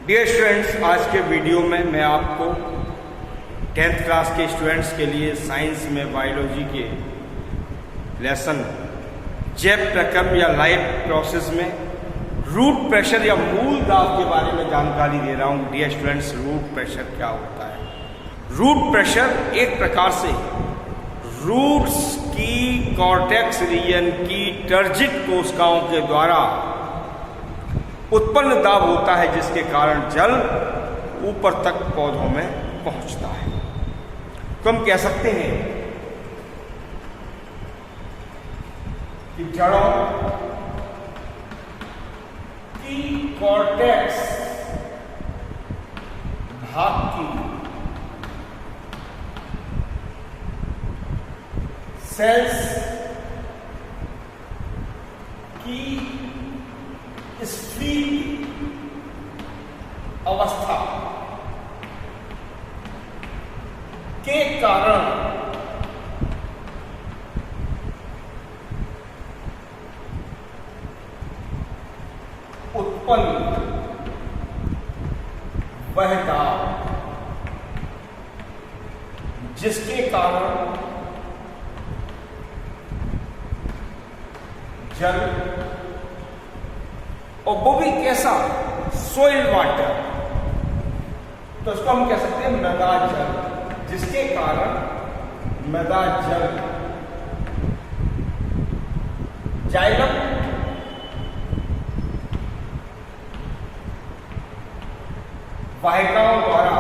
Dear students, आज के video में मैं आपको 10th क्लास के स्टूडेंट्स के लिए साइंस में बायोलॉजी के लेसन जैव प्रक्रम या लाइफ प्रोसेस में रूट प्रेशर या मूल दाब के बारे में जानकारी दे रहा हूँ। डियर स्टूडेंट्स, रूट प्रेशर क्या होता है? रूट प्रेशर एक प्रकार से रूट्स की कॉर्टेक्स रीजन की टर्जिट कोशिकाओं के द्वारा उत्पन्न दाब होता है, जिसके कारण जल ऊपर तक पौधों में पहुंचता है। तो हम कह सकते हैं कि जड़ों की कॉर्टेक्स भाग की सेल्स की स्फीत अवस्था के कारण उत्पन्न वह दाब जिसके कारण जल, और वो भी कैसा? Soil water. तो इसको हम कह सकते हैं मृदा जल, जिसके कारण मृदा जल जाइलम वाहिकाओं द्वारा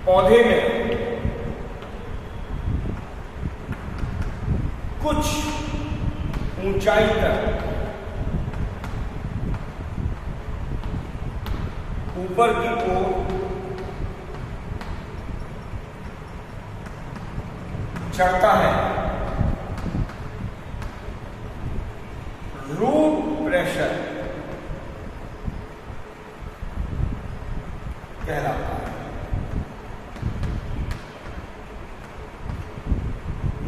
पौधे में कुछ ऊंचाई तक ऊपर की ओर चढ़ता है। रूट प्रेशर कहलाता है।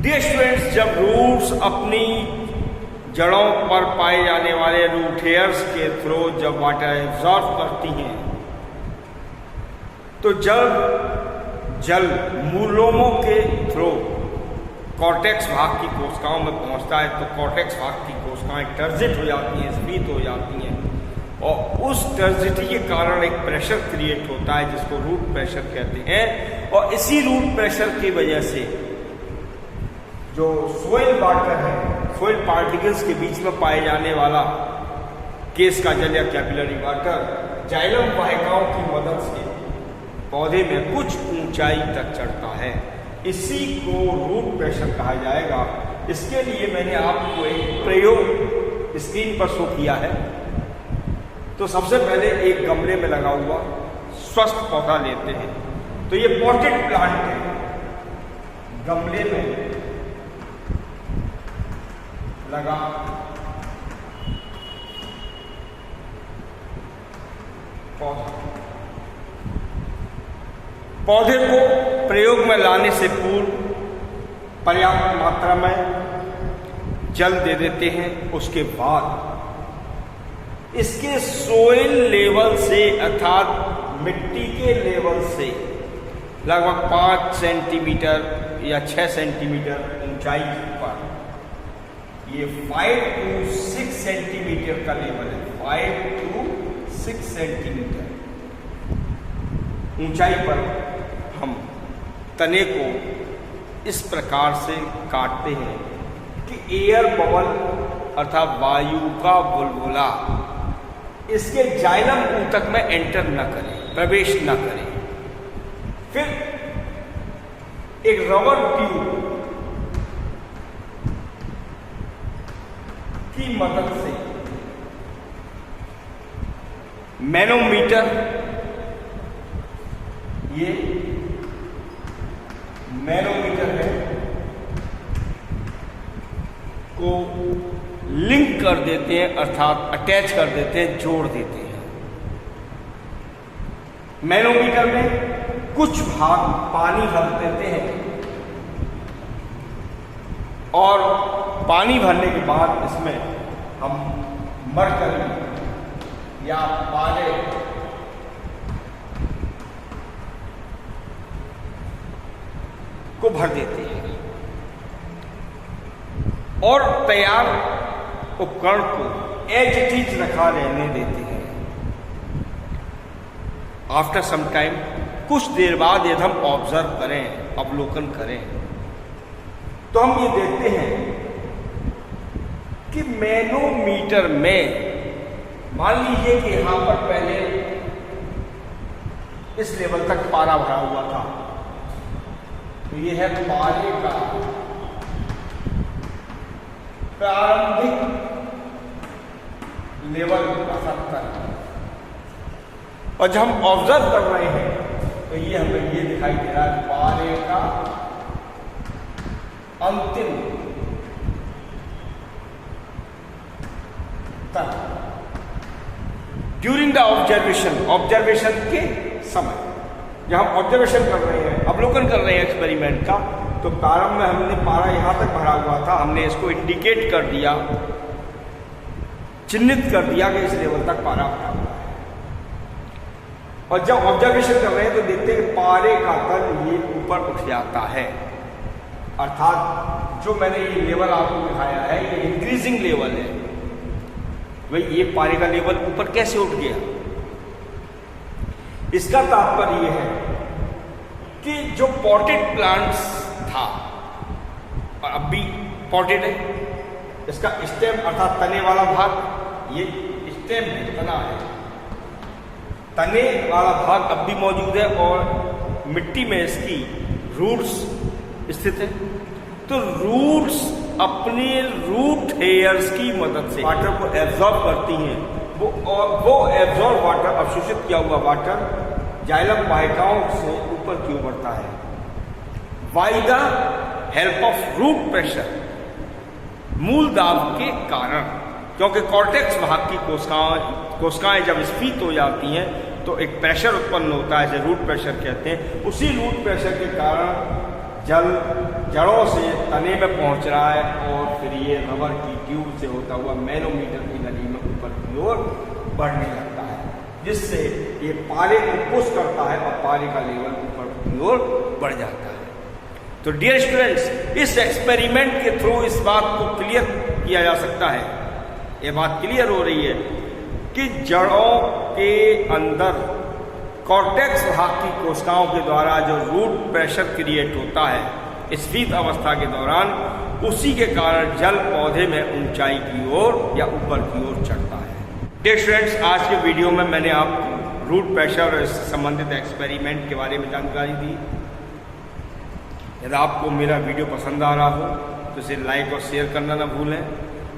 डियर स्टूडेंट्स, जब रूट्स अपनी जड़ों पर पाए जाने वाले रूट हेयर्स के थ्रू जब वाटर एब्जॉर्ब करती हैं, तो जल मूलोमों के थ्रू कॉर्टेक्स भाग की कोशिकाओं में पहुंचता है। तो कॉर्टेक्स भाग की कोशिकाएं टर्जिट हो जाती हैं, स्फीत हो जाती हैं, और उस टर्जिटी के कारण एक प्रेशर क्रिएट होता है, जिसको रूट प्रेशर कहते हैं। और इसी रूट प्रेशर की वजह से जो सोइल वाटर है, सोइल पार्टिकल्स के बीच में पाए जाने वाला केस का जल या कैपिलरी वाटर जाइलम वाहिकाओं की मदद से पौधे में कुछ ऊंचाई तक चढ़ता है। इसी को रूट प्रेशर कहा जाएगा। इसके लिए मैंने आपको एक प्रयोग स्क्रीन पर शो किया है। तो सबसे पहले एक गमले में लगा हुआ स्वस्थ पौधा लेते हैं। तो ये पॉटेड प्लांट है, गमले में लगा पौधे को प्रयोग में लाने से पूर्व पर्याप्त मात्रा में जल दे देते हैं। उसके बाद इसके सोइल लेवल से अर्थात मिट्टी के लेवल से लगभग 5 सेंटीमीटर या 6 सेंटीमीटर ऊंचाई पर, ये 5 to 6 सेंटीमीटर का लेवल है, 5 to 6 सेंटीमीटर ऊंचाई पर हम तने को इस प्रकार से काटते हैं कि एयर बबल अर्थात वायु का बुलबुला इसके जाइलम ऊतक में एंटर न करे, प्रवेश न करे। फिर एक रबर ट्यूब की मदद से मैनोमीटर, ये मैनोमीटर है, को लिंक कर देते हैं, अर्थात अटैच कर देते हैं, जोड़ देते हैं। मैनोमीटर में कुछ भाग पानी रख देते हैं और पानी भरने के बाद इसमें हम मरकरी या पाले को भर देते हैं और तैयार उपकरण को एज इट इज रखा रहने देते हैं। आफ्टर सम टाइम, कुछ देर बाद यदि हम ऑब्जर्व करें, अवलोकन करें, तो हम ये देखते हैं कि मैनोमीटर में, मान लीजिए कि यहां पर पहले इस लेवल तक पारा भरा हुआ था, तो ये है पारे का प्रारंभिक लेवल 70। और जब हम ऑब्जर्व कर रहे हैं तो ये हमें ये दिखाई दे रहा है पारे का अंतिम तक। ड्यूरिंग द ऑब्जर्वेशन के समय, जब हम ऑब्जर्वेशन कर रहे हैं, अवलोकन कर रहे हैं एक्सपेरिमेंट का, तो प्रारंभ में हमने पारा यहां तक भरा हुआ था, हमने इसको इंडिकेट कर दिया, चिन्हित कर दिया कि इस लेवल तक पारा भरा हुआ है। और जब ऑब्जर्वेशन कर रहे हैं तो देखते हैं कि पारे का तल ये ऊपर उठ जाता है, अर्थात जो मैंने ये लेवल आपको दिखाया है ये इंक्रीजिंग लेवल है। भाई ये पारे का लेवल ऊपर कैसे उठ गया? इसका तात्पर्य यह है कि जो पॉटेड प्लांट्स था और अब भी पॉटेड है, इसका स्टेम अर्थात तने वाला भाग, ये स्टेम है, तना है, तने वाला भाग अब भी मौजूद है और मिट्टी में इसकी रूट्स स्थित है। तो रूट्स अपने रूट हेयर्स की मदद से वाटर को एब्जॉर्ब करती हैं। वो एब्जॉर्ब वाटर, अवशोषित किया हुआ वाटर जाइलम वाहिकाओं से ऊपर की ओर बढ़ता है by the help of root pressure, मूल दाब के कारण। क्योंकि कॉर्टेक्स भाग की कोशिकाएं जब स्फीत हो जाती हैं तो एक प्रेशर उत्पन्न होता है, जिसे रूट प्रेशर कहते हैं। उसी रूट प्रेशर के कारण जल जड़ों से तने में पहुंच रहा है और फिर ये रबर की ट्यूब से होता हुआ मैनोमीटर की नली में ऊपर की ओर बढ़ने लगता है, जिससे ये पारे को पुश करता है और पारे का लेवल ऊपर की ओर बढ़ जाता है। तो डियर स्टूडेंट्स, इस एक्सपेरिमेंट के थ्रू इस बात को क्लियर किया जा सकता है, ये बात क्लियर हो रही है कि जड़ों के अंदर कॉर्टेक्स भाग की कोशिकाओं के द्वारा जो रूट प्रेशर क्रिएट होता है स्फीत अवस्था के दौरान, उसी के कारण जल पौधे में ऊंचाई की ओर या ऊपर की ओर चढ़ता है। डियर स्टूडेंट्स, आज के वीडियो में मैंने आपको रूट प्रेशर और इससे संबंधित एक्सपेरिमेंट के बारे में जानकारी दी। यदि आपको मेरा वीडियो पसंद आ रहा हो तो इसे लाइक और शेयर करना ना भूलें।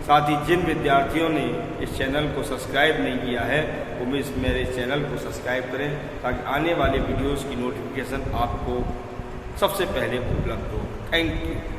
साथ ही जिन विद्यार्थियों ने इस चैनल को सब्सक्राइब नहीं किया है वो भी मेरे चैनल को सब्सक्राइब करें, ताकि आने वाले वीडियोस की नोटिफिकेशन आपको सबसे पहले उपलब्ध हो। Thank you.